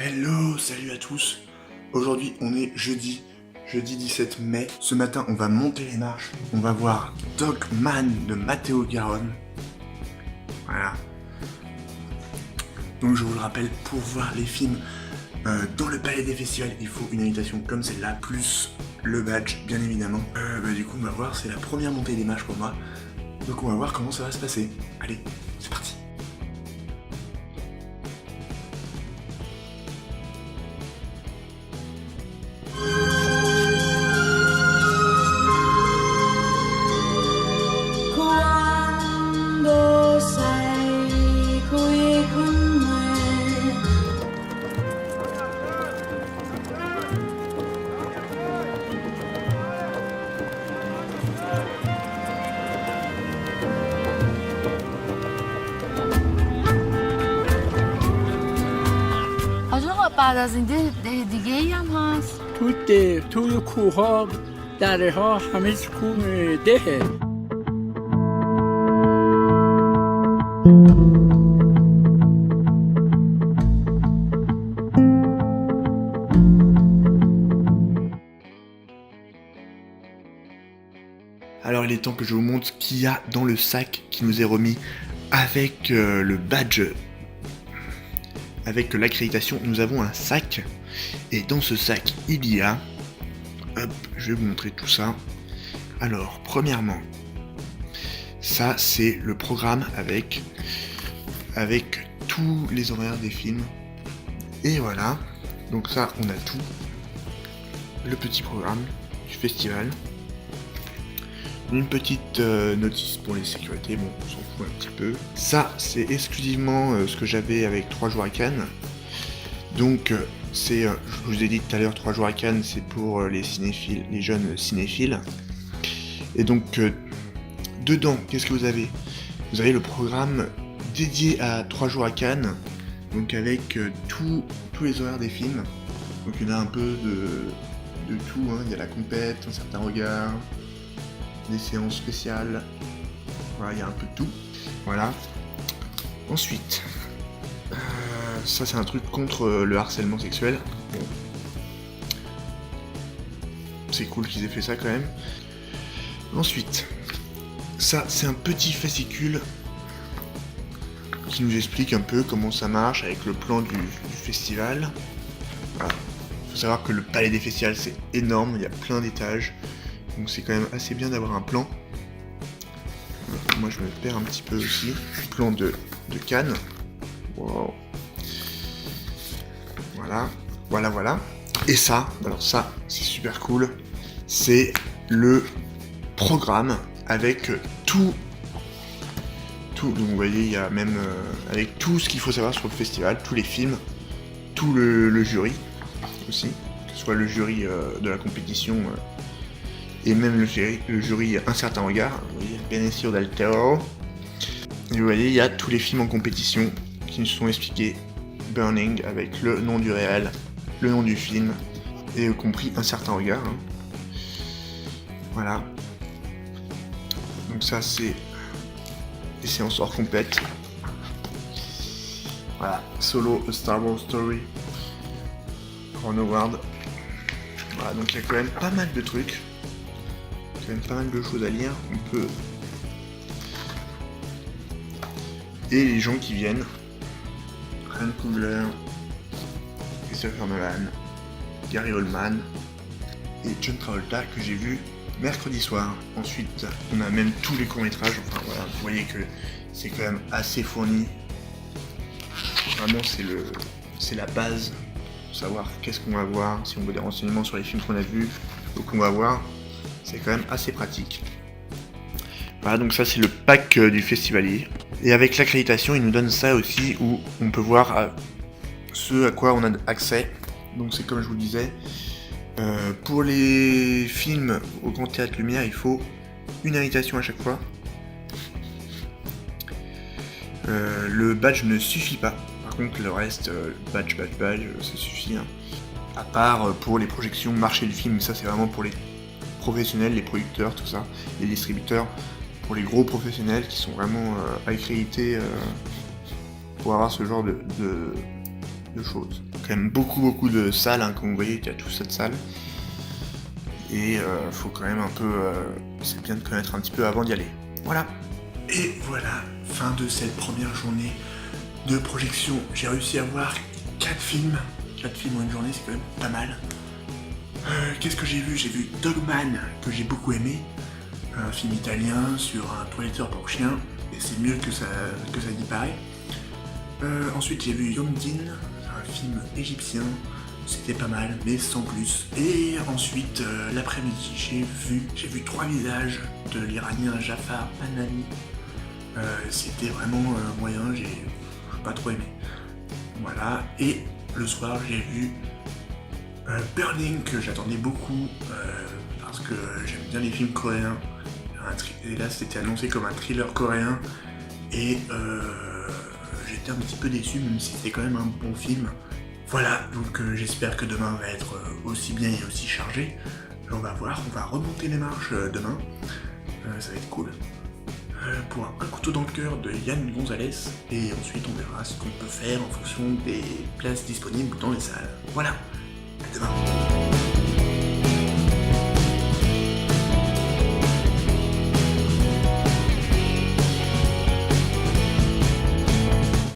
Hello, salut à tous. Aujourd'hui, on est jeudi 17 mai. Ce matin, on va monter les marches. On va voir Dogman de Matteo Garonne. Voilà. Donc, je vous le rappelle, pour voir les films dans le palais des festivals, il faut une invitation comme celle-là, plus le badge, bien évidemment. Du coup, on va voir, c'est la première montée des marches pour moi. Donc, on va voir comment ça va se passer. Allez, c'est parti. Quando sei qui con me. حاج آقا بعد از این دیگه ای هم هست؟ تو ده، توی کوها، دره ها همه سکون دهه. Alors il est temps que je vous montre ce qu'il y a dans le sac qui nous est remis avec le badge, avec l'accréditation. Nous avons un sac et dans ce sac il y a, hop, je vais vous montrer tout ça. Alors premièrement, ça c'est le programme avec tous les horaires des films. Et voilà, donc ça on a tout, le petit programme du festival. Une petite notice pour les sécurités, bon on s'en fout un petit peu. Ça c'est exclusivement ce que j'avais avec 3 jours à Cannes. Donc c'est, je vous ai dit tout à l'heure, 3 jours à Cannes c'est pour les cinéphiles, les jeunes cinéphiles. Et donc dedans, qu'est-ce que vous avez? Vous avez le programme dédié à 3 jours à Cannes, donc avec tous les horaires des films. Donc il y en a un peu de tout, hein. Il y a la compète, un certain regard, des séances spéciales, voilà, il y a un peu de tout, voilà. Ensuite, ça c'est un truc contre le harcèlement sexuel, bon. C'est cool qu'ils aient fait ça quand même. Ensuite, ça c'est un petit fascicule qui nous explique un peu comment ça marche avec le plan du festival. Voilà. Faut savoir que le palais des festivals c'est énorme, il y a plein d'étages. Donc c'est quand même assez bien d'avoir un plan. Moi je me perds un petit peu aussi. Plan de Cannes. Wow. Voilà. Et ça, alors ça, c'est super cool. C'est le programme avec tout. Donc vous voyez, il y a même avec tout ce qu'il faut savoir sur le festival, tous les films, tout le jury aussi. Que ce soit le jury de la compétition. Et même le jury Un certain regard, vous voyez, Benicio del Toro. Et vous voyez, il y a tous les films en compétition qui nous sont expliqués. Burning, avec le nom du réal, le nom du film, et y compris Un certain regard. Hein. Voilà. Donc ça, c'est les séances hors compète. Voilà, Solo, A Star Wars Story, Ron Howard. Voilà, donc il y a quand même pas mal de trucs. Quand même pas mal de choses à lire, on peut. Et les gens qui viennent, Ryan Coogler, Christopher Nolan, Gary Oldman et John Travolta que j'ai vu mercredi soir. Ensuite, on a même tous les courts-métrages, enfin voilà, vous voyez que c'est quand même assez fourni. Vraiment c'est la base pour savoir qu'est-ce qu'on va voir, si on veut des renseignements sur les films qu'on a vus ou qu'on va voir. C'est quand même assez pratique. Voilà, donc ça c'est le pack du festivalier. Et avec l'accréditation, il nous donne ça aussi où on peut voir ce à quoi on a accès. Donc c'est comme je vous le disais. Pour les films au Grand Théâtre Lumière, il faut une invitation à chaque fois. Le badge ne suffit pas. Par contre le reste, badge, ça suffit. Hein. À part pour les projections, marché du film, ça c'est vraiment pour les professionnels, les producteurs, tout ça, les distributeurs, pour les gros professionnels qui sont vraiment accrédités pour avoir ce genre de choses. Quand même beaucoup de salles, hein, comme vous voyez, il y a toute cette salle. Et faut quand même un peu... c'est bien de connaître un petit peu avant d'y aller. Voilà. Et voilà, fin de cette première journée de projection. J'ai réussi à voir 4 films. 4 films en une journée, c'est quand même pas mal. Qu'est-ce que j'ai vu? J'ai vu Dogman, que j'ai beaucoup aimé. Un film italien sur un toiletteur pour chien. Et c'est mieux que ça n'y paraît. Ensuite, j'ai vu Yomdin, un film égyptien. C'était pas mal, mais sans plus. Et ensuite, l'après-midi, j'ai vu 3 visages de l'Iranien Jafar Panahi. C'était vraiment moyen, j'ai pas trop aimé. Voilà, et le soir, j'ai vu Burning, que j'attendais beaucoup, parce que j'aime bien les films coréens. Et là, c'était annoncé comme un thriller coréen, et j'étais un petit peu déçu, même si c'était quand même un bon film. Voilà, donc j'espère que demain va être aussi bien et aussi chargé. On va voir, on va remonter les marches demain. Ça va être cool. Pour un couteau dans le cœur de Yann Gonzalez. Et ensuite on verra ce qu'on peut faire en fonction des places disponibles dans les salles. Voilà, à demain.